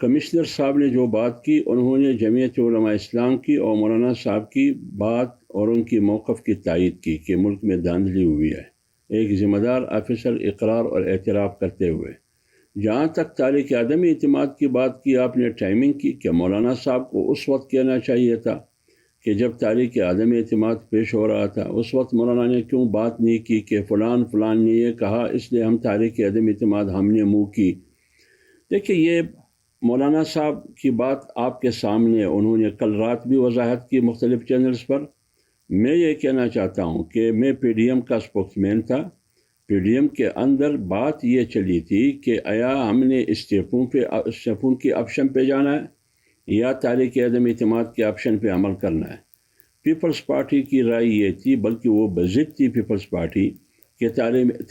Commissioner صاحب نے جو بات کی انہوں نے جمعیت علماء اسلام کی اور مولانا صاحب کی بات اور ان کی موقف کی تائید کی کہ ملک میں دھاندلی ہوئی ہے، ایک ذمہ دار آفیسر اقرار اور اعتراف کرتے ہوئے۔ جہاں تک تاریخ عدم اعتماد کی بات کی آپ نے ٹائمنگ کی کہ مولانا صاحب کو اس وقت کہنا چاہیے تھا کہ جب تاریخ عدم اعتماد پیش ہو رہا تھا، اس وقت مولانا نے کیوں بات نہیں کی کہ فلان نے یہ کہا اس لیے ہم تاریخ عدم اعتماد ہم نے منہ کی۔ دیکھیے یہ مولانا صاحب کی بات آپ کے سامنے انہوں نے کل رات بھی وضاحت کی مختلف چینلز پر۔ میں یہ کہنا چاہتا ہوں کہ میں پی ڈی ایم کا اسپوکس مین تھا، پی ڈی ایم کے اندر بات یہ چلی تھی کہ آیا ہم نے استعفوں کی آپشن پہ جانا ہے یا تاریخ عدم اعتماد کے آپشن پہ عمل کرنا ہے۔ پیپلز پارٹی کی رائے یہ تھی، بلکہ وہ بضد تھی پیپلز پارٹی، کہ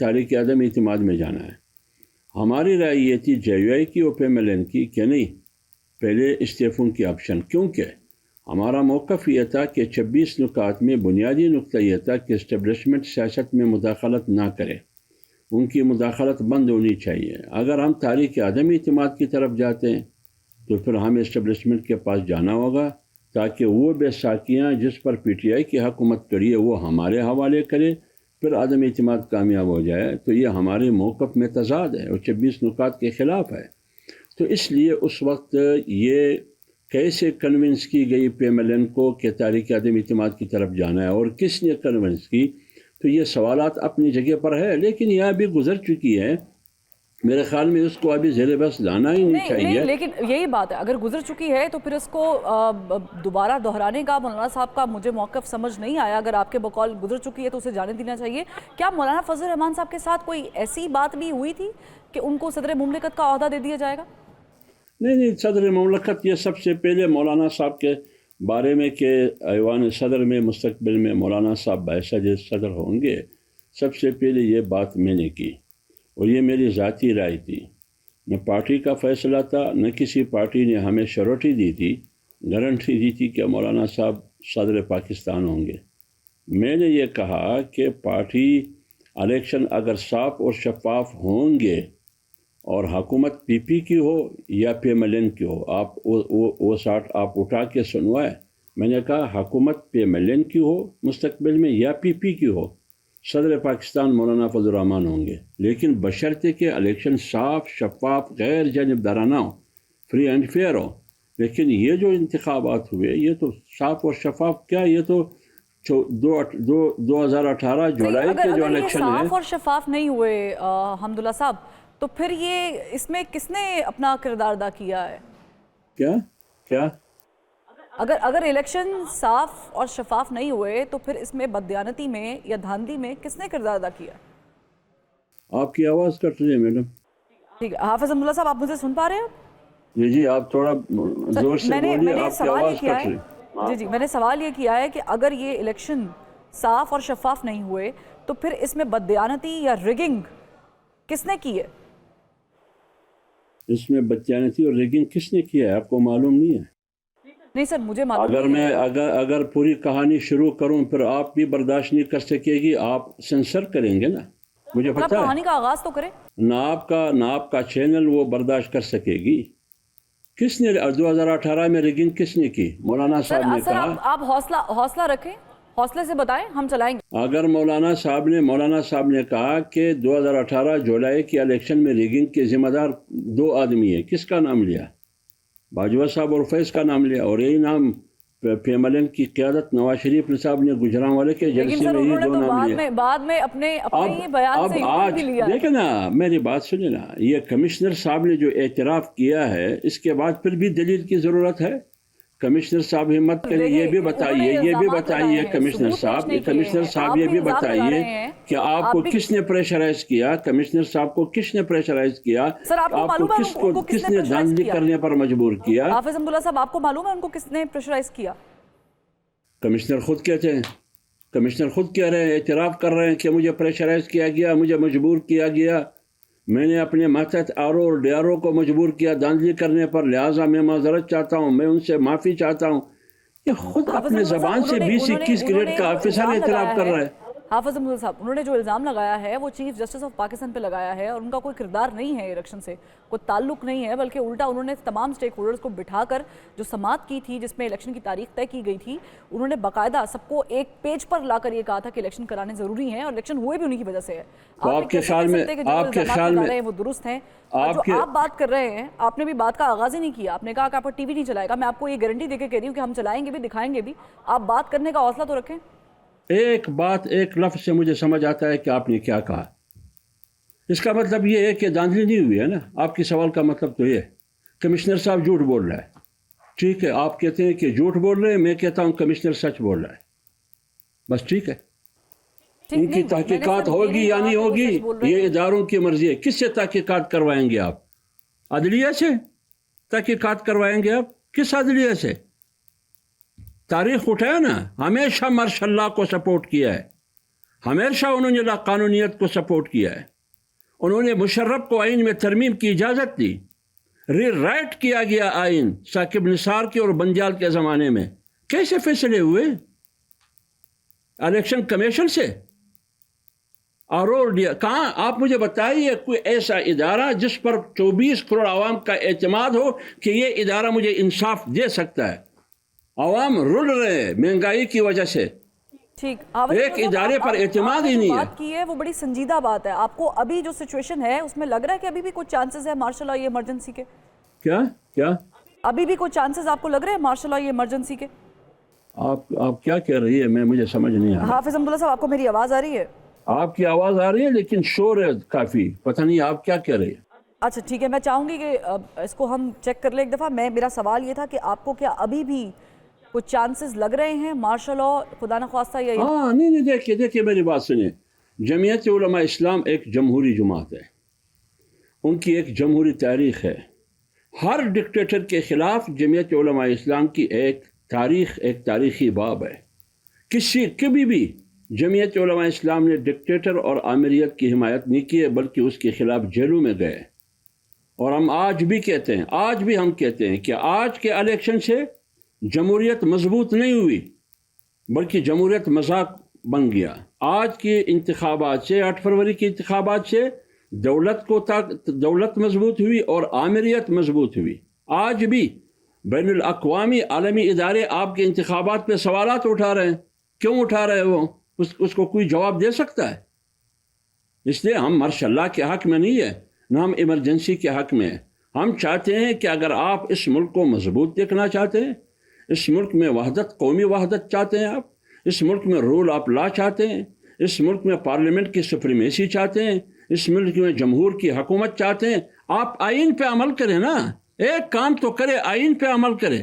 تاریخ عدم اعتماد میں جانا ہے۔ ہماری رائے یہ تھی جے یو آئی کی اور پی مل این کی کہ نہیں، پہلے استعفوں کی آپشن، کیونکہ ہمارا موقف یہ تھا کہ 26 نکات میں بنیادی نقطہ یہ تھا کہ اسٹیبلشمنٹ سیاست میں مداخلت نہ کرے، ان کی مداخلت بند ہونی چاہیے۔ اگر ہم تاریخ عدم اعتماد کی طرف جاتے ہیں تو پھر ہمیں اسٹیبلشمنٹ کے پاس جانا ہوگا تاکہ وہ بیساکھیاں جس پر پی ٹی آئی کی حکومت کری ہے وہ ہمارے حوالے کرے، پھر عدم اعتماد کامیاب ہو جائے تو یہ ہمارے موقف میں تضاد ہے اور 26 نکات کے خلاف ہے۔ تو اس لیے اس وقت یہ کیسے کنونس کی گئی پی ایم ایل این کو کہ تاریخ عدم اعتماد کی طرف جانا ہے اور کس نے کنونس کی، تو یہ سوالات اپنی جگہ پر ہے، لیکن یہ ابھی گزر چکی ہے۔ میرے خیال میں اس کو ابھی زیر بحث لانا ہی نہیں چاہیے۔ لیکن یہی بات ہے، اگر گزر چکی ہے تو پھر اس کو دوبارہ دہرانے کا مولانا صاحب کا مجھے موقف سمجھ نہیں آیا۔ اگر آپ کے بقول گزر چکی ہے تو اسے جانے دینا چاہیے۔ کیا مولانا فضل الرحمان صاحب کے ساتھ کوئی ایسی بات بھی ہوئی تھی کہ ان کو صدر مملکت کا عہدہ دے دیا جائے گا؟ نہیں، صدر مملکت یہ سب سے پہلے مولانا صاحب کے بارے میں کہ ایوان صدر میں مستقبل میں مولانا صاحب باعث صدر ہوں گے، سب سے پہلے یہ بات میں نے کی اور یہ میری ذاتی رائے تھی، نہ پارٹی کا فیصلہ تھا، نہ کسی پارٹی نے ہمیں شیورٹی دی تھی، گارنٹی دی تھی کہ مولانا صاحب صدر پاکستان ہوں گے۔ میں نے یہ کہا کہ پارٹی الیکشن اگر صاف اور شفاف ہوں گے اور حکومت پی پی کی ہو یا پی ایم ایل این کی ہو، آپ وہ ساٹھ آپ اٹھا کے سنوائے۔ میں نے کہا حکومت پی ایم ایل این کی ہو مستقبل میں یا پی پی کی ہو، صدر پاکستان مولانا فضل الرحمان ہوں گے، لیکن بشرطے کہ الیکشن صاف شفاف غیر جانبدارانہ ہو، فری اینڈ فیئر ہو۔ لیکن یہ جو انتخابات ہوئے یہ تو صاف اور شفاف کیا، یہ تو 2018 جولائی کے جو الیکشن ہے۔ صاف اور شفاف نہیں ہوئے حمداللہ صاحب، تو پھر یہ اس میں کس نے اپنا کردار ادا کیا ہے؟ کیا اگر الیکشن صاف اور شفاف نہیں ہوئے تو پھر اس میں بددیانتی میں یا دھاندلی میں کس نے کردار ادا کیا؟ آپ کی آواز کٹ رہی ہے میڈم۔ ٹھیک ہے، حافظ حمداللہ صاحب آپ مجھے سن پا رہے ہیں؟ جی آپ تھوڑا زور سے بولیے، آپ کی آواز کٹ رہی ہے۔ جی میں نے سوال یہ کیا ہے کہ اگر یہ الیکشن صاف اور شفاف نہیں ہوئے تو پھر اس میں بددیانتی یا ریگنگ کس نے کی ہے؟ اس میں بددیانتی اور ریگنگ کس نے کیا ہے آپ کو معلوم نہیں ہے؟ نہیں سر مجھے معلوم اگر پوری کہانی شروع کروں پھر آپ بھی برداشت نہیں کر سکے گی، آپ سینسر کریں گے نا، مجھے پتا ہے۔ کہانی کا آغاز تو کریں نہ آپ کا چینل وہ برداشت کر سکے گی۔ کس نے 2018 میں ریگنگ کس نے کی؟ مولانا صاحب نے کہا۔ آپ حوصلہ رکھیں، حوصلے سے بتائیں، ہم چلائیں گے۔ اگر مولانا صاحب نے کہا کہ 2018 جولائی کے الیکشن میں ریگنگ کے ذمہ دار 2 آدمی ہیں، کس کا نام لیا؟ باجوہ صاحب اور فیض کا نام لیا، اور یہی نام پی ایم ایل این کی قیادت نواز شریف صاحب نے گجرانوالے کے جلسے میں یہ 2 نام لیے۔ بعد میں اپنے بیان سے آج دیکھیں نا، میری بات سنیں نا، یہ کمشنر صاحب نے جو اعتراف کیا ہے اس کے بعد پھر بھی دلیل کی ضرورت ہے۔ کمشنر صاحب ہمت کریں، یہ بھی بتائیے کمشنر صاحب یہ بھی بتائیے کہ آپ کو کس نے پریشرائز کیا، کمشنر صاحب کو کس نے پریشرائز کیا، آپ کو کس نے دھاندلی کرنے پر مجبور کیا؟ حافظ حمداللہ صاحب آپ کو معلوم ہے ان کو کس نے پریشرائز کیا؟ کمشنر خود کہتے ہیں، کمشنر خود کہہ رہے ہیں، اعتراف کر رہے ہیں کہ مجھے پریشرائز کیا گیا، مجھے مجبور کیا گیا، میں نے اپنے ماتحت آر او اور ڈی آر او کو مجبور کیا دھاندلی کرنے پر، لہٰذا میں معذرت چاہتا ہوں، میں ان سے معافی چاہتا ہوں۔ یہ خود اپنے زبان سے 20-21 گریڈ کا آفیسر اعتراف کر رہا ہے۔ حافظ امدل صاحب انہوں نے جو الزام لگایا ہے وہ چیف جسٹس آف پاکستان پہ لگایا ہے اور ان کا کوئی کردار نہیں ہے الیکشن سے، کوئی تعلق نہیں ہے، بلکہ الٹا انہوں نے تمام سٹیک ہولڈرز کو بٹھا کر جو سماعت کی تھی جس میں الیکشن کی تاریخ طے کی گئی تھی، انہوں نے باقاعدہ سب کو ایک پیج پر لا کر یہ کہا تھا کہ الیکشن کرانے ضروری ہیں اور الیکشن ہوئے بھی انہی کی وجہ سے ہے۔ آپ کے خیال میں وہ درست ہیں؟ جو آپ بات کر رہے ہیں، آپ نے بھی بات کا آغاز ہی نہیں کیا، آپ نے کہا کہ آپ کا ٹی وی نہیں چلائے گا، میں آپ کو یہ گارنٹی دے کے کہہ رہی ہوں کہ ہم چلائیں گے بھی، دکھائیں گے بھی، آپ بات کرنے کا حوصلہ تو رکھیں۔ ایک بات ایک لفظ سے مجھے سمجھ آتا ہے کہ آپ نے کیا کہا، اس کا مطلب یہ ہے کہ دھاندلی نہیں ہوئی ہے نا۔ آپ کے سوال کا مطلب تو یہ ہے کمشنر صاحب جھوٹ بول رہا ہے، ٹھیک ہے، آپ کہتے ہیں کہ جھوٹ بول رہے ہیں، میں کہتا ہوں کمشنر سچ بول رہا ہے، بس ٹھیک ہے۔ ان کی تحقیقات ہوگی یا نہیں ہوگی یہ اداروں کی مرضی ہے۔ کس سے تحقیقات کروائیں گے آپ؟ عدلیہ سے تحقیقات کروائیں گے آپ؟ کس عدلیہ سے؟ تاریخ اٹھایا نا، ہمیشہ مارشل لا کو سپورٹ کیا ہے، ہمیشہ انہوں نے لا قانونیت کو سپورٹ کیا ہے، انہوں نے مشرف کو آئین میں ترمیم کی اجازت دی، ری رائٹ کیا گیا آئین ثاقب نثار کے اور بنجال کے زمانے میں۔ کیسے فیصلے ہوئے؟ الیکشن کمیشن سے کہاں؟ آپ مجھے بتائیے کوئی ایسا ادارہ جس پر 24 کروڑ عوام کا اعتماد ہو کہ یہ ادارہ مجھے انصاف دے سکتا ہے۔ عوام رل رہے ہیں مہنگائی کی وجہ سے، ٹھیک، ایک ادارے پر اعتماد ہی نہیں ہے۔ بات کی ہے وہ بڑی سنجیدہ بات ہے، آپ کو ابھی جو سچویشن ہے اس میں لگ رہا ہے کہ ابھی بھی کوئی چانسز ہے مارشل لا یہ ایمرجنسی کے؟ کیا ابھی بھی کوئی چانسز آپ کو لگ رہے ہیں مارشل لا یہ ایمرجنسی کے؟ آپ کیا کہہ رہی ہے؟ مجھے سمجھ نہیں آ رہا۔ حافظ امدل صاحب آپ کو میری آواز آ رہی ہے؟ آپ کی آواز آ رہی ہے لیکن شور ہے کافی، پتہ نہیں آپ کیا کہہ رہی ہے۔ اچھا ٹھیک ہے، میں چاہوں گی کہ اس کو ہم چیک کر لیں ایک دفعہ۔ میرا سوال یہ تھا کہ آپ کو کیا ابھی بھی کچھ چانسز لگ رہے ہیں مارشل لا خدا نخواستہ یا ہاں نہیں دیکھیے میری بات سنیں، جمعیت علماء اسلام ایک جمہوری جماعت ہے، ان کی ایک جمہوری تاریخ ہے۔ ہر ڈکٹیٹر کے خلاف جمعیت علماء اسلام کی ایک تاریخی باب ہے۔ کبھی بھی جمعیت علماء اسلام نے ڈکٹیٹر اور آمریت کی حمایت نہیں کی ہے، بلکہ اس کے خلاف جیلوں میں گئے۔ اور ہم آج بھی کہتے ہیں کہ آج کے الیکشن سے جمہوریت مضبوط نہیں ہوئی بلکہ جمہوریت مذاق بن گیا۔ آج کے انتخابات سے 8 فروری کے انتخابات سے دولت مضبوط ہوئی اور آمریت مضبوط ہوئی۔ آج بھی بین الاقوامی عالمی ادارے آپ کے انتخابات پہ سوالات اٹھا رہے ہیں، کیوں اٹھا رہے وہ؟ اس کو کوئی جواب دے سکتا ہے؟ اس لیے ہم مارشل لا کے حق میں نہیں ہے، نہ ہم ایمرجنسی کے حق میں ہیں۔ ہم چاہتے ہیں کہ اگر آپ اس ملک کو مضبوط دیکھنا چاہتے ہیں، اس ملک میں قومی وحدت چاہتے ہیں، آپ اس ملک میں رول آف لا چاہتے ہیں، اس ملک میں پارلیمنٹ کی سپریمیسی چاہتے ہیں، اس ملک میں جمہور کی حکومت چاہتے ہیں، آپ آئین پہ عمل کریں نا، ایک کام تو کرے، آئین پہ عمل کرے۔